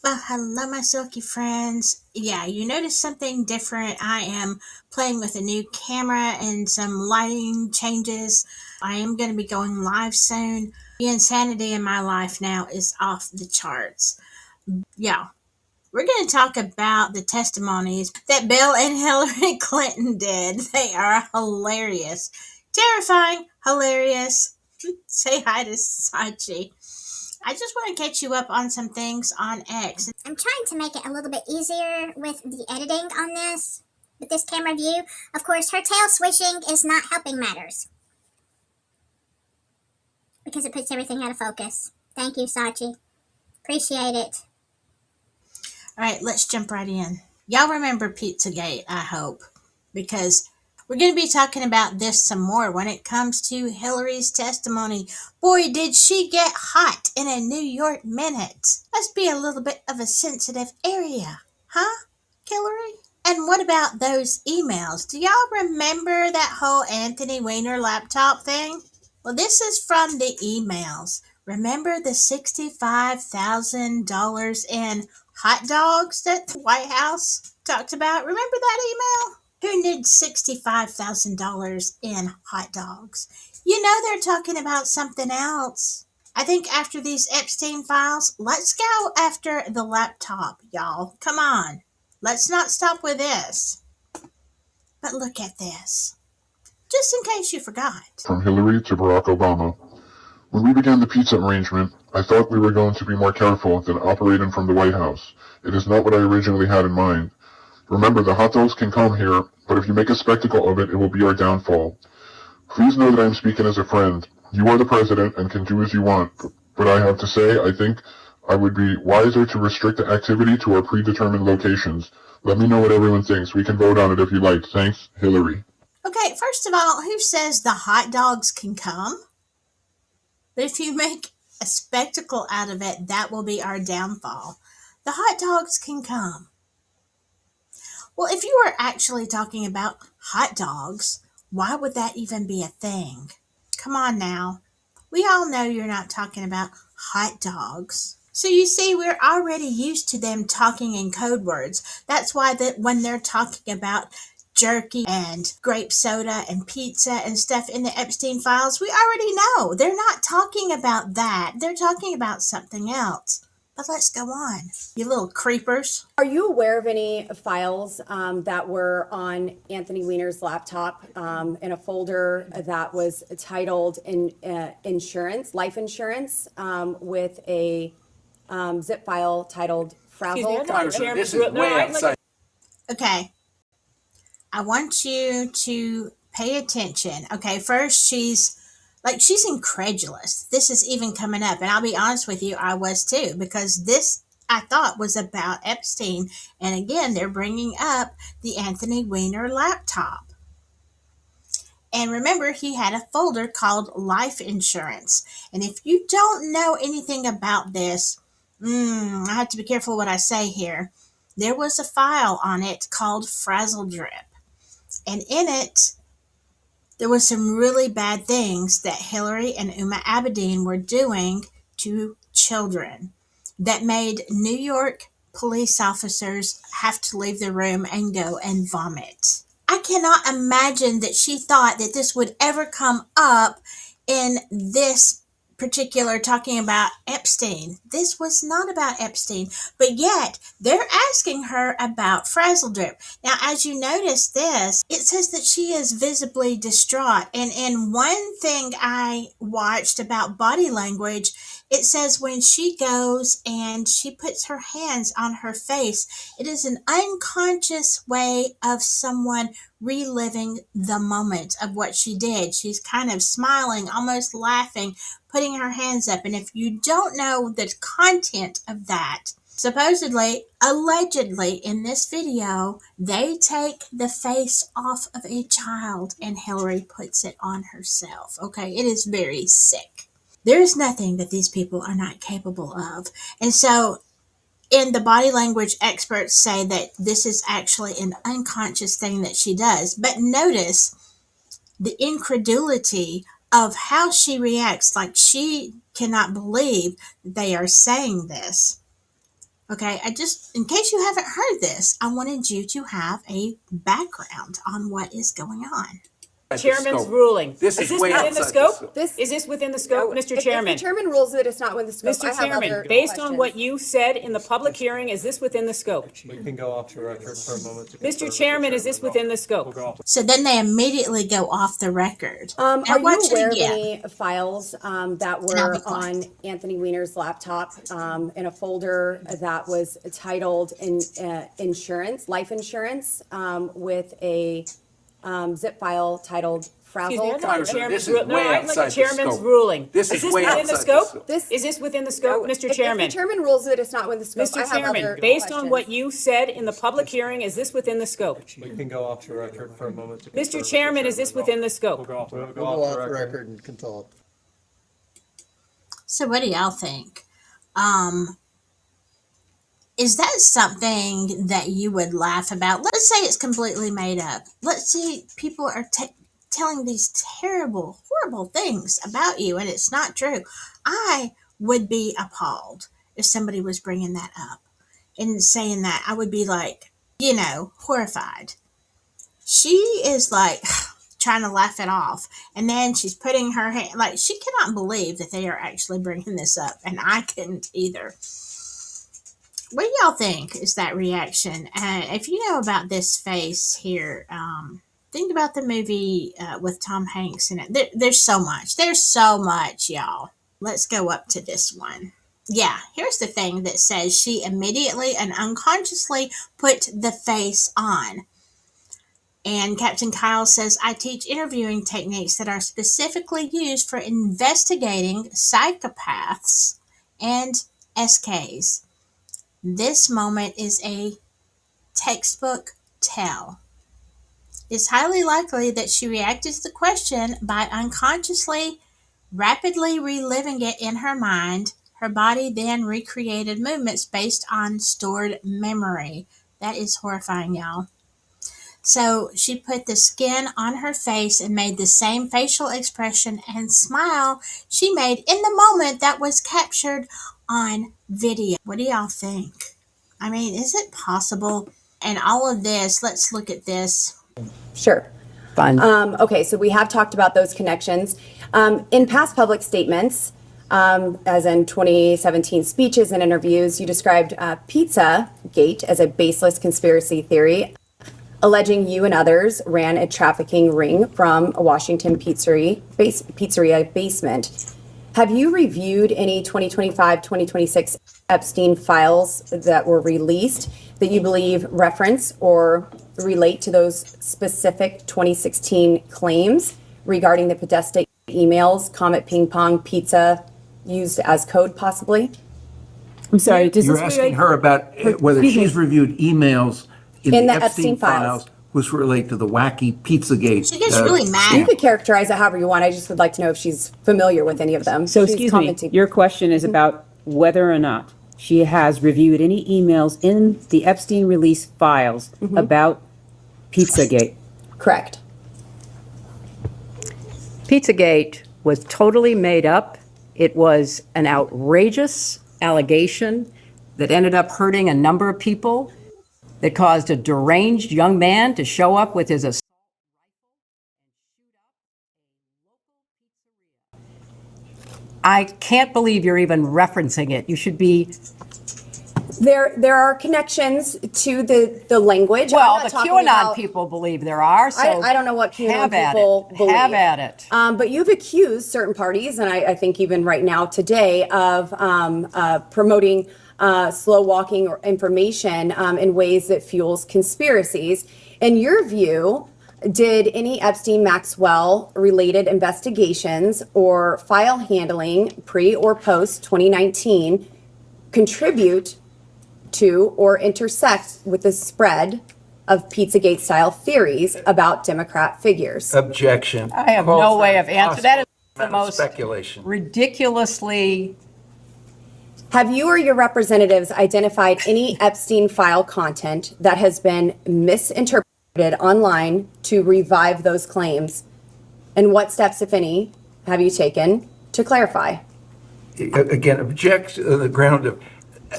Well, hello, my silky friends. Yeah, you notice something different. I am playing with a new camera and some lighting changes. I am going to be going live soon. The insanity in my life now is off the charts. Yeah, we're going to talk about the testimonies that Bill and Hillary Clinton did. They are hilarious, terrifying, hilarious. Say hi to Sachi. I just want to catch you up on some things on X. I'm trying to make it a little bit easier with the editing on this, with this camera view. Of course, her tail swishing is not helping matters because it puts everything out of focus. Thank you, Sachi. Appreciate it. All right, let's jump right in. Y'all remember Pizzagate, I hope, because we're going to be talking about this some more when it comes to Hillary's testimony. Boy, did she get hot in a New York minute. Must be a little bit of a sensitive area, huh, Hillary? And what about those emails? Do y'all remember that whole Anthony Weiner laptop thing? Well, this is from the emails. Remember the $65,000 in hot dogs that the White House talked about? Remember that email? Who needs $65,000 in hot dogs? You know they're talking about something else. I think after these Epstein files, let's go after the laptop, y'all. Come on. Let's not stop with this. But look at this. Just in case you forgot. From Hillary to Barack Obama. When we began the pizza arrangement, I thought we were going to be more careful than operating from the White House. It is not what I originally had in mind. Remember, the hot dogs can come here, but if you make a spectacle of it, it will be our downfall. Please know that I am speaking as a friend. You are the president and can do as you want, but I have to say, I think I would be wiser to restrict the activity to our predetermined locations. Let me know what everyone thinks. We can vote on it if you like. Thanks, Hillary. Okay, first of all, who says the hot dogs can come? But if you make a spectacle out of it, that will be our downfall. The hot dogs can come. Well, if you were actually talking about hot dogs, why would that even be a thing? Come on now. We all know you're not talking about hot dogs. So you see, we're already used to them talking in code words. That's why that when they're talking about jerky and grape soda and pizza and stuff in the Epstein files, we already know they're not talking about that. They're talking about something else. But let's go on, you little creepers. Are you aware of any files that were on Anthony Weiner's laptop in a folder that was titled insurance, life insurance, with a zip file titled frazzled? This is way outside. Okay, I want you to pay attention. Okay, first she's incredulous. This is even coming up. And I'll be honest with you, I was too, because this I thought was about Epstein. And again, they're bringing up the Anthony Weiner laptop. And remember, he had a folder called life insurance. And if you don't know anything about this, I have to be careful what I say here. There was a file on it called Frazzle Drip. And in it, there was some really bad things that Hillary and Uma Abedin were doing to children that made New York police officers have to leave the room and go and vomit. I cannot imagine that she thought that this would ever come up in this particular talking about Epstein. This was not about Epstein, but yet they're asking her about Frazzle Drip. Now, as you notice this, it says that she is visibly distraught. And in one thing I watched about body language, it says when she goes and she puts her hands on her face, it is an unconscious way of someone reliving the moment of what she did. She's kind of smiling, almost laughing, putting her hands up. And if you don't know the content of that, supposedly, allegedly, in this video, they take the face off of a child and Hillary puts it on herself. Okay, it is very sick. There is nothing that these people are not capable of. And so, in the body language, experts say that this is actually an unconscious thing that she does. But notice the incredulity of how she reacts, like she cannot believe they are saying this. Okay, in case you haven't heard this, I wanted you to have a background on what is going on. Chairman's ruling. This Is is this way within the outside the scope? scope. Is this within the scope, Mr. Chairman? If the chairman rules that it's not within the scope, Mr. I have Chairman, other based on what questions. you said in the public hearing, is this within the scope? We can go off the record for a moment. to Mr. confirm with the Chairman, is this chairman. within the scope? We'll go off. So then they immediately go off the record. Are Now watch you aware it of again. any files that And I'll were be quiet. on Anthony Weiner's laptop in a folder that was titled insurance, life insurance, with a zip file titled Excuse me, frazzle? I'd like the chairman's This is ruling. No, way I'd like outside the the chairman's scope. ruling. This is way within the outside the scope? scope. Is this within the scope, Mr. If Chairman? the chairman rules that it's not within the scope, I Mr. have other Chairman, based on what questions. you said in the public hearing, is this within the scope? We can go off the record for a moment. to confirm with Mr. the Chairman, is this chairman. within the We'll scope? go off We'll go off the record and can talk. So what do y'all think? Is that something that you would laugh about? Let's say it's completely made up. Let's say people are telling these terrible, horrible things about you and it's not true. I would be appalled if somebody was bringing that up and saying that. I would be like, horrified. She is like trying to laugh it off. And then she's putting her hand, like, she cannot believe that they are actually bringing this up. And I couldn't either. What do y'all think is that reaction? If you know about this face here, think about the movie with Tom Hanks in it. There's so much. There's so much, y'all. Let's go up to this one. Yeah, here's the thing that says she immediately and unconsciously put the face on. And Captain Kyle says, I teach interviewing techniques that are specifically used for investigating psychopaths and SKs. This moment is a textbook tell. It's highly likely that she reacted to the question by unconsciously, rapidly reliving it in her mind. Her body then recreated movements based on stored memory. That is horrifying, y'all. So she put the skin on her face and made the same facial expression and smile she made in the moment that was captured on video. What do y'all think? I mean, is it possible? And all of this, let's look at this. Sure. Fun. Okay, so we have talked about those connections. In past public statements, as in 2017 speeches and interviews, you described Pizzagate as a baseless conspiracy theory, alleging you and others ran a trafficking ring from a Washington pizzeria basement. Have you reviewed any 2025-2026 Epstein files that were released that you believe reference or relate to those specific 2016 claims regarding the Podesta emails, Comet Ping Pong Pizza used as code possibly? I'm sorry, does You're this asking relate? her about whether she's reviewed emails in the Epstein files. files which relate to the wacky Pizzagate. She gets really You mad. could characterize it however you want. I just would like to know if she's familiar with any of them. So She's excuse me, commenting- your question is about whether or not she has reviewed any emails in the Epstein release files about Pizzagate. Correct. Pizzagate was totally made up. It was an outrageous allegation that ended up hurting a number of people, that caused a deranged young man to show up with his assault rifle. I can't believe you're even referencing it. You should be. There are connections to the language. I'm Well, not the talking QAnon about- people believe there are, so. I don't know what QAnon have at people it. believe. Have at it. But you've accused certain parties, and I think even right now today, of promoting slow walking or information in ways that fuels conspiracies. In your view, did any Epstein Maxwell related investigations or file handling pre or post 2019 contribute to or intersect with the spread of Pizzagate style theories about Democrat figures? Objection. I have Call no for way of answering. That is the possible most speculation. ridiculously. Have you or your representatives identified any Epstein file content that has been misinterpreted online to revive those claims? And what steps, if any, have you taken to clarify? Again, object on the ground of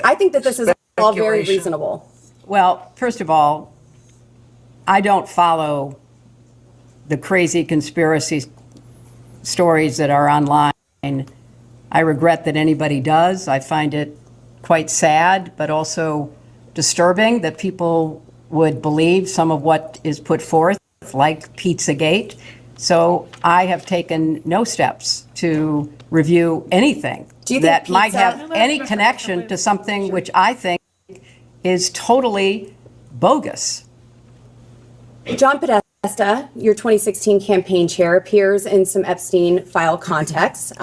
I think that this is all very reasonable. Well, first of all, I don't follow the crazy conspiracy stories that are online. I regret that anybody does. I find it quite sad, but also disturbing that people would believe some of what is put forth, like Pizzagate. So I have taken no steps to review anything that might have any connection to something which I think is totally bogus. John Podesta, your 2016 campaign chair, appears in some Epstein file contexts.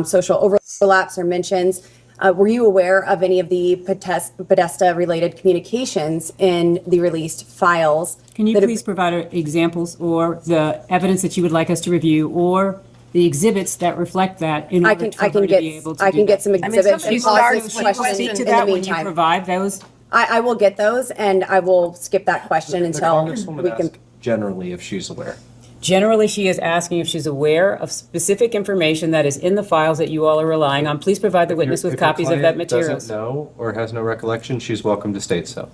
Social overlaps or mentions. Were you aware of any of the Podesta-related communications in the released files? Can you please provide examples or the evidence that you would like us to review or the exhibits that reflect that in order for her to be able to do get some exhibits and pause this She will question speak to in the that when you meantime. provide those. I will get those and I will skip that question until we can. Generally, if she's aware. Generally, she is asking if she's aware of specific information that is in the files that you all are relying on. Please provide the witness with copies of that material. Doesn't know or has no recollection, she's welcome to state so.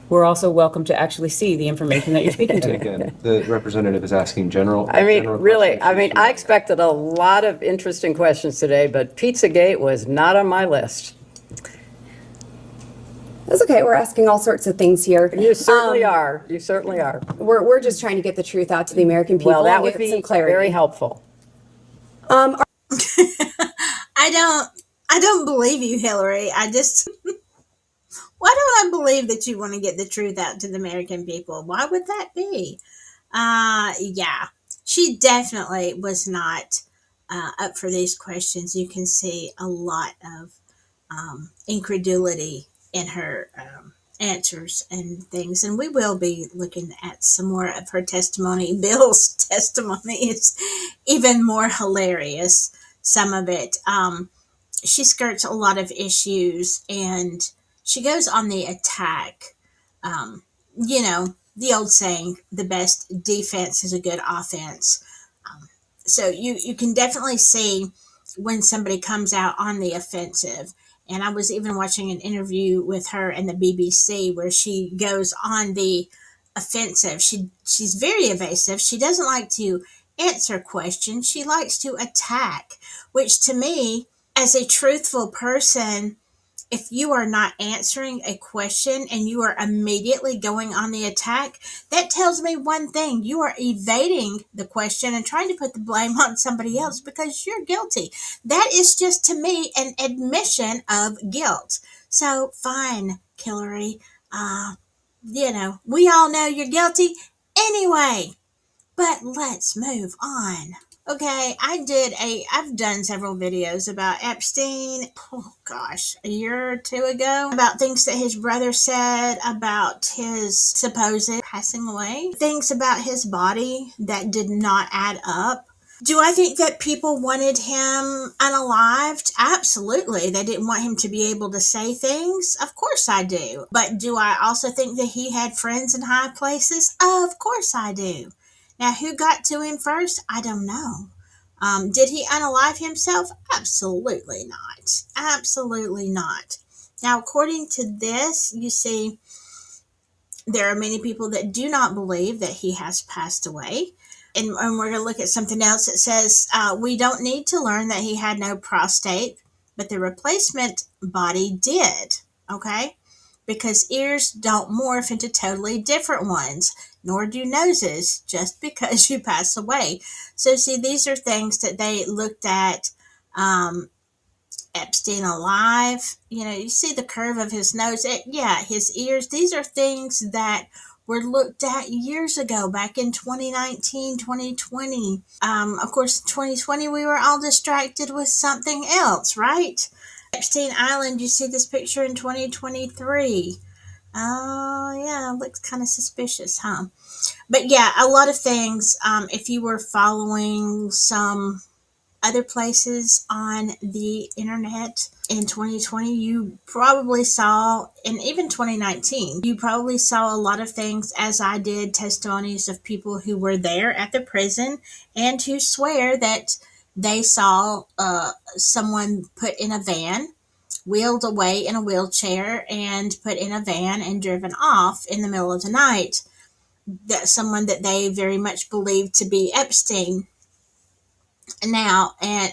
We're also welcome to actually see the information that you're speaking And to. again, the representative is asking general. I mean, general really, questions. I mean, I expected a lot of interesting questions today, but Pizzagate was not on my list. That's okay. We're asking all sorts of things here. You certainly are. You certainly are. We're just trying to get the truth out to the American people. Well, that and would get be some clarity. very helpful. I don't believe you, Hillary. Why don't I believe that you want to get the truth out to the American people? Why would that be? Yeah, she definitely was not up for these questions. You can see a lot of incredulity in her answers and things. And we will be looking at some more of her testimony. Bill's testimony is even more hilarious, some of it. She skirts a lot of issues and she goes on the attack. The old saying, the best defense is a good offense. So you can definitely see when somebody comes out on the offensive. And I was even watching an interview with her in the BBC where she goes on the offensive. She's very evasive. She doesn't like to answer questions. She likes to attack, which to me, as a truthful person, if you are not answering a question and you are immediately going on the attack, that tells me one thing. You are evading the question and trying to put the blame on somebody else because you're guilty. That is just, to me, an admission of guilt. So, fine, Hillary. We all know you're guilty anyway. But let's move on. Okay, I've done several videos about Epstein, a year or two ago, about things that his brother said about his supposed passing away, things about his body that did not add up. Do I think that people wanted him unalived? Absolutely. They didn't want him to be able to say things. Of course I do. But do I also think that he had friends in high places? Of course I do. Now, who got to him first? I don't know. Did he unalive himself? Absolutely not. Absolutely not. Now, according to this, you see, there are many people that do not believe that he has passed away. And we're going to look at something else that says we don't need to learn that he had no prostate, but the replacement body did. Okay? Because ears don't morph into totally different ones, nor do noses just because you pass away. So, see, these are things that they looked at. Epstein alive, you see the curve of his nose. His ears. These are things that were looked at years ago, back in 2019, 2020. Of course, 2020, we were all distracted with something else, right? Epstein Island, you see this picture in 2023. Oh, yeah, looks kind of suspicious, huh? But yeah, a lot of things, if you were following some other places on the internet in 2020, you probably saw, and even 2019, you probably saw a lot of things, as I did, testimonies of people who were there at the prison and who swear that they saw someone put in a van wheeled away in a wheelchair and put in a van and driven off in the middle of the night. That someone that they very much believed to be Epstein. Now, and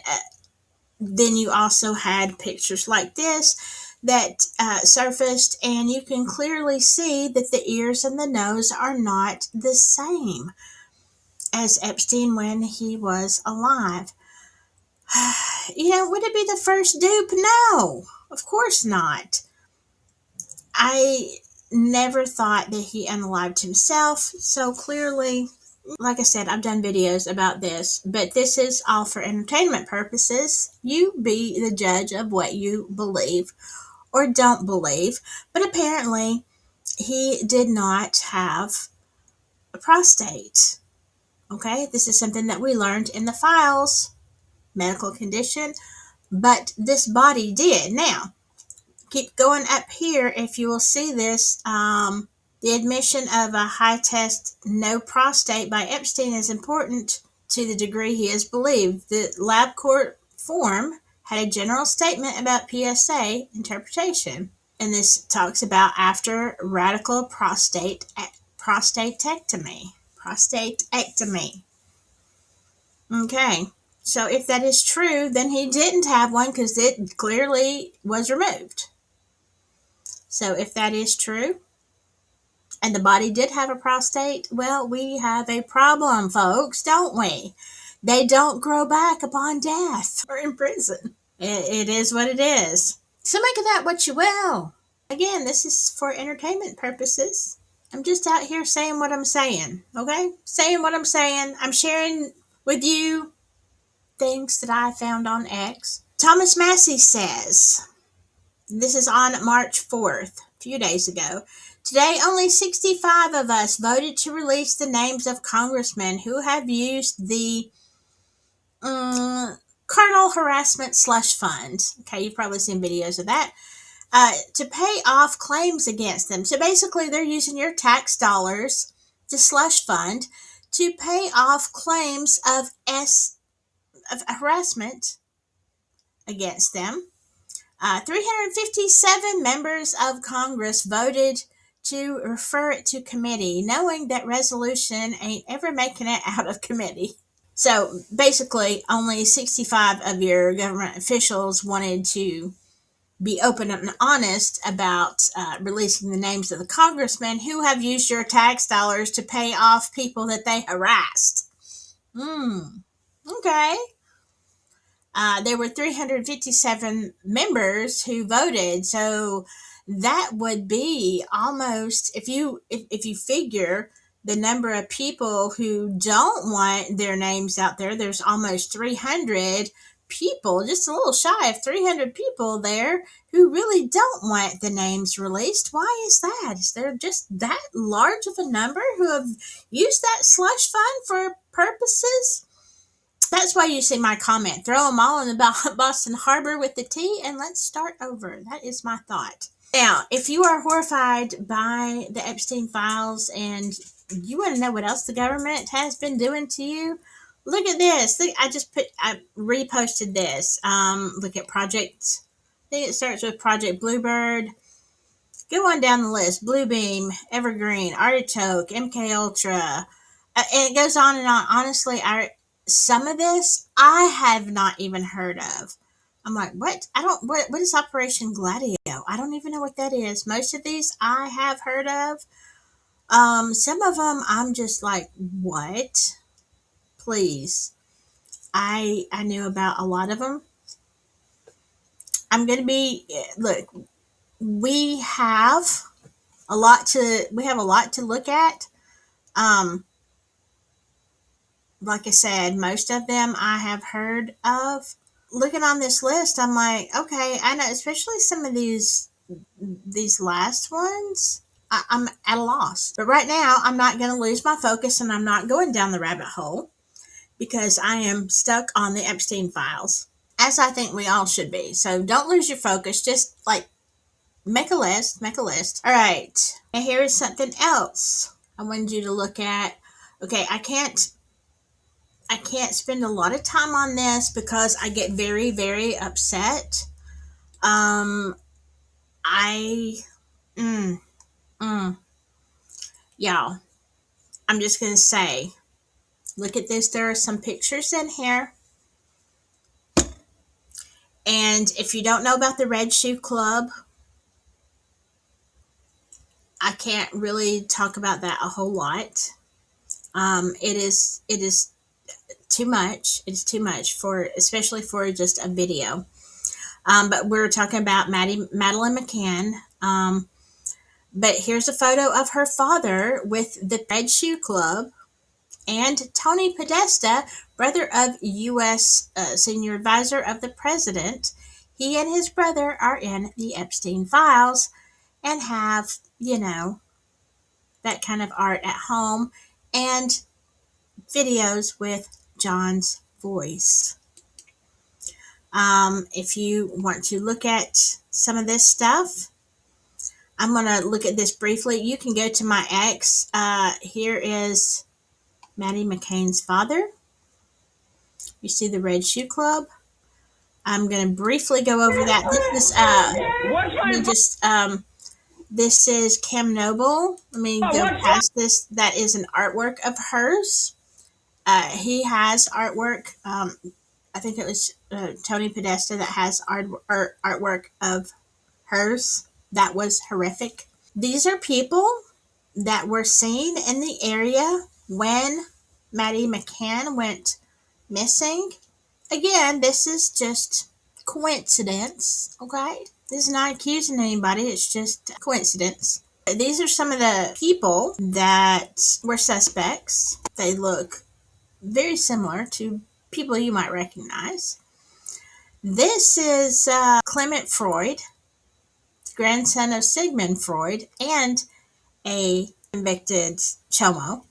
then you also had pictures like this that surfaced, and you can clearly see that the ears and the nose are not the same as Epstein when he was alive. Would it be the first dupe? No, of course not. I never thought that he unalived himself, so clearly, like I said, I've done videos about this, but this is all for entertainment purposes. You be the judge of what you believe or don't believe, but apparently he did not have a prostate. Okay, this is something that we learned in the files, medical condition, but this body did. Now, keep going up here if you will see this. The admission of a high test no prostate by Epstein is important to the degree he is believed. The lab court form had a general statement about PSA interpretation, and this talks about after radical prostatectomy. Prostatectomy. Okay. So if that is true, then he didn't have one because it clearly was removed. So if that is true, and the body did have a prostate, well, we have a problem, folks, don't we? They don't grow back upon death or in prison. It is what it is. So make of that what you will. Again, this is for entertainment purposes. I'm just out here saying what I'm saying, okay? Saying what I'm saying. I'm sharing with you things that I found on X. Thomas Massey says, this is on March 4th, a few days ago. Today, only 65 of us voted to release the names of congressmen who have used the carnal harassment slush fund. Okay, you've probably seen videos of that. To pay off claims against them. So basically, they're using your tax dollars, the slush fund, to pay off claims of harassment against them. 357 members of Congress voted to refer it to committee, knowing that resolution ain't ever making it out of committee. So basically, only 65 of your government officials wanted to be open and honest about releasing the names of the congressmen who have used your tax dollars to pay off people that they harassed. Okay. There were 357 members who voted, so that would be almost, if you figure the number of people who don't want their names out there, there's almost 300 people, just a little shy of 300 people there who really don't want the names released. Why is that? Is there just that large of a number who have used that slush fund for purposes? That's why you see my comment. Throw them all in the Boston Harbor with the tea and let's start over. That is my thought. Now, if you are horrified by the Epstein files and you want to know what else the government has been doing to you, look at this. Look, I reposted this. Look at Project, I think it starts with Project Bluebird. Go on down the list. Bluebeam, Evergreen, Artichoke, MK Ultra, and it goes on and on. Honestly, some of this I have not even heard of. I'm like, what? What is Operation Gladio? I don't even know what that is. Most of these I have heard of. Some of them I'm just like, what? Please. I knew about a lot of them. I'm going to be, look, we have a lot to look at. Like I said, most of them I have heard of. Looking on this list, I'm like, okay, I know, especially some of these last ones, I'm at a loss. But right now, I'm not going to lose my focus and I'm not going down the rabbit hole because I am stuck on the Epstein files, as I think we all should be. So don't lose your focus. Just like make a list. All right. And here is something else I wanted you to look at. Okay, I can't spend a lot of time on this because I get very, very upset Um, I, mm, mm, y'all, I'm just going to say, look at this. There are some pictures in here. And if you don't know about the Red Shoe Club, I can't really talk about that a whole lot. It is too much. It's too much for, especially for just a video. But we're talking about Madeline McCann. But here's a photo of her father with the Red Shoe Club, and Tony Podesta, brother of U.S. Senior Advisor of the President. He and his brother are in the Epstein files and have, that kind of art at home and videos with John's voice. If you want to look at some of this stuff, I'm going to look at this briefly. You can go to my X. Here is Maddie McCain's father. You see the Red Shoe Club. I'm going to briefly go over that. This is Cam Noble. Let me go past this. That is an artwork of hers. He has artwork. I think it was Tony Podesta that has artwork of hers. That was horrific. These are people that were seen in the area when Maddie McCann went missing. Again, this is just coincidence, okay? This is not accusing anybody, it's just coincidence. These are some of the people that were suspects. They look very similar to people you might recognize. This is Clement Freud, grandson of Sigmund Freud, and a convicted chomo.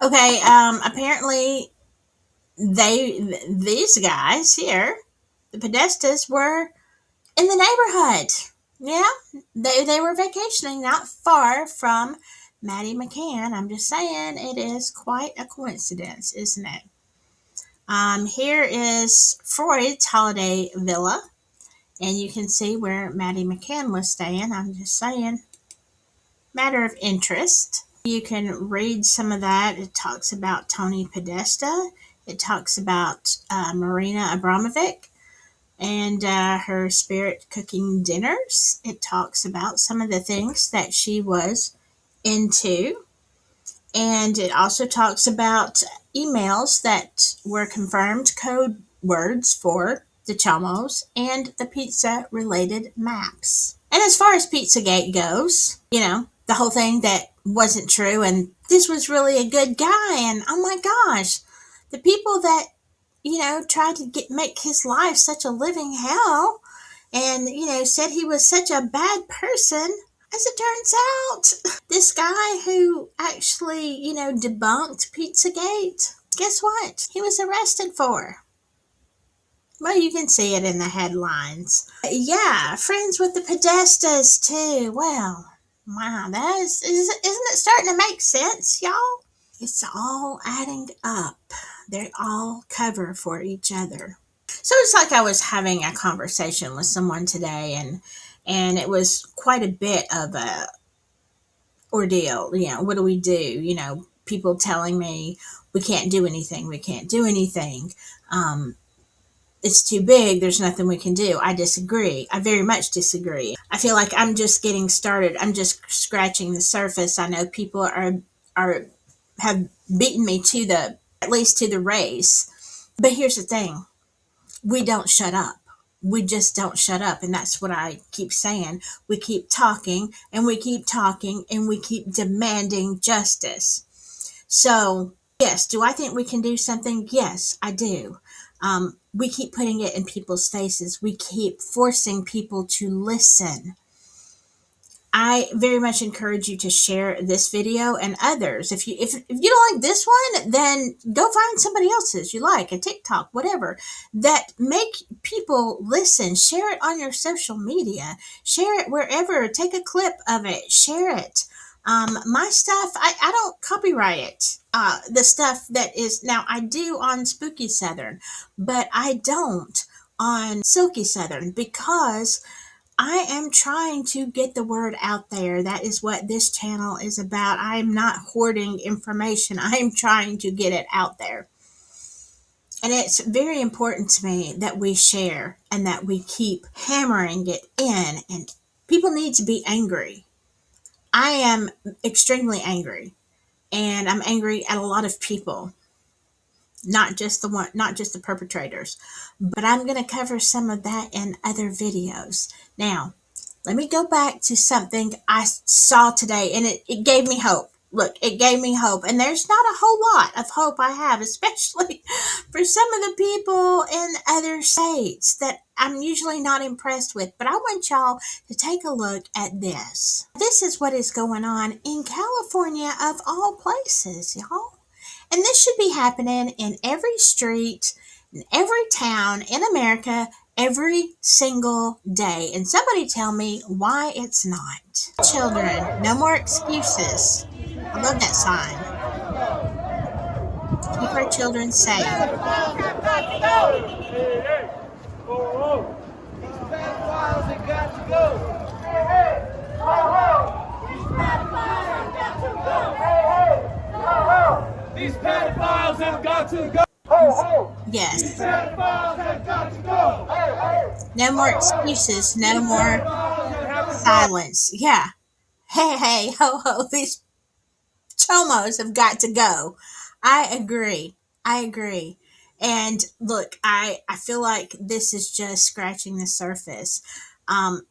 Okay, apparently these guys here, the Podestas, were in the neighborhood. Yeah, they were vacationing not far from Maddie McCann. I'm just saying, it is quite a coincidence, isn't it? Here is Freud's holiday villa, and you can see where Maddie McCann was staying. I'm just saying, matter of interest. You can read some of that. It talks about Tony Podesta. It talks about Marina Abramovic and her spirit cooking dinners. It talks about some of the things that she was into. And it also talks about emails that were confirmed code words for the Chomos and the pizza related maps. And as far as Pizzagate goes, the whole thing that wasn't true and this was really a good guy, and oh my gosh, the people that tried to make his life such a living hell, and said he was such a bad person. As it turns out, this guy who actually debunked Pizzagate, guess what he was arrested for? Well, you can see it in the headlines. Yeah, friends with the Podestas too. Well, wow, isn't it starting to make sense, y'all? It's all adding up. They all cover for each other. So it's like I was having a conversation with someone today, and it was quite a bit of a ordeal. What do we do? People telling me we can't do anything. It's too big. There's nothing we can do. I disagree. I very much disagree. I feel like I'm just getting started. I'm just scratching the surface. I know people have beaten me at least to the race. But here's the thing. We don't shut up. We just don't shut up. And that's what I keep saying. We keep talking and we keep talking and we keep demanding justice. So, yes, do I think we can do something? Yes, I do. We keep putting it in people's faces. We keep forcing people to listen. I very much encourage you to share this video and others. If you don't like this one, then go find somebody else's you like, a TikTok, whatever, that make people listen. Share it on your social media. Share it wherever. Take a clip of it. Share it. My stuff, I don't copyright it. The stuff that is, now I do on Spooky Southern, but I don't on Silky Southern because I am trying to get the word out there. That is what this channel is about. I am not hoarding information. I am trying to get it out there. And it's very important to me that we share and that we keep hammering it in. And people need to be angry. I am extremely angry. And I'm angry at a lot of people. Not just the perpetrators. But I'm going to cover some of that in other videos. Now, let me go back to something I saw today, and it gave me hope. Look, it gave me hope. And there's not a whole lot of hope I have, especially for some of the people in other states that I'm usually not impressed with. But I want y'all to take a look at this. This is what is going on in California, of all places, y'all. And this should be happening in every street, in every town in America, every single day. And somebody tell me why it's not. Children, no more excuses. I love that sign. Keep our children safe. These pedophiles have got to go. Yes. These pedophiles have got to go. No more excuses. No more silence. Yeah. Hey, ho, ho. These chomos have got to go. I agree. And look, I feel like this is just scratching the surface. At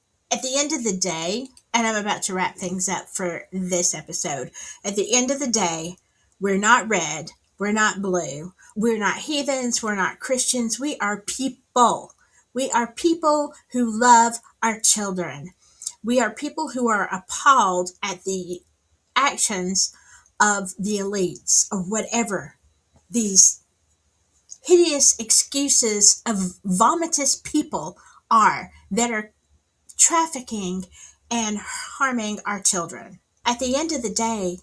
the end of the day, and I'm about to wrap things up for this episode. At the end of the day, we're not red. We're not blue. We're not heathens. We're not Christians. We are people. We are people who love our children. We are people who are appalled at the actions of the elites or whatever these hideous excuses of vomitous people are that are trafficking and harming our children. At the end of the day,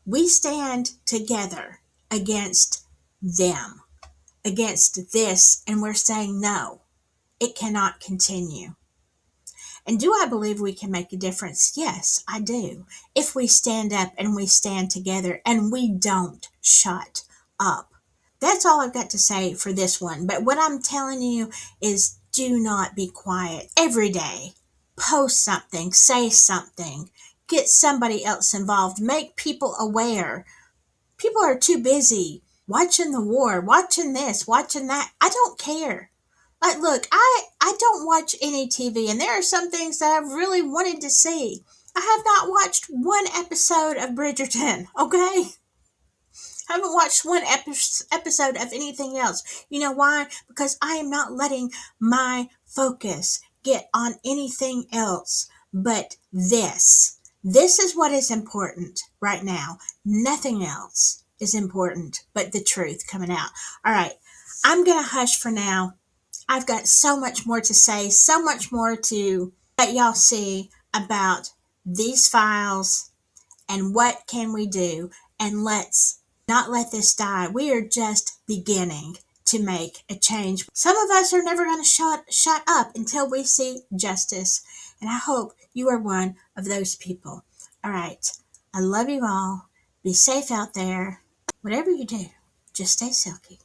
we stand together against them, against this, and we're saying no, it cannot continue. And do I believe we can make a difference? Yes, I do. If we stand up and we stand together and we don't shut up. That's all I've got to say for this one. But what I'm telling you is do not be quiet. Every day, post something, say something, get somebody else involved, make people aware. People are too busy watching the war, watching this, watching that. I don't care. Like, look, I don't watch any TV, and there are some things that I've really wanted to see. I have not watched one episode of Bridgerton, okay? I haven't watched one episode of anything else. You know why? Because I am not letting my focus get on anything else but this. This is what is important right now. Nothing else is important but the truth coming out. All right, I'm going to hush for now. I've got so much more to say, so much more to let y'all see about these files and what can we do. And let's not let this die. We are just beginning to make a change. Some of us are never going to shut up until we see justice. And I hope you are one of those people. All right. I love you all. Be safe out there. Whatever you do, just stay silky.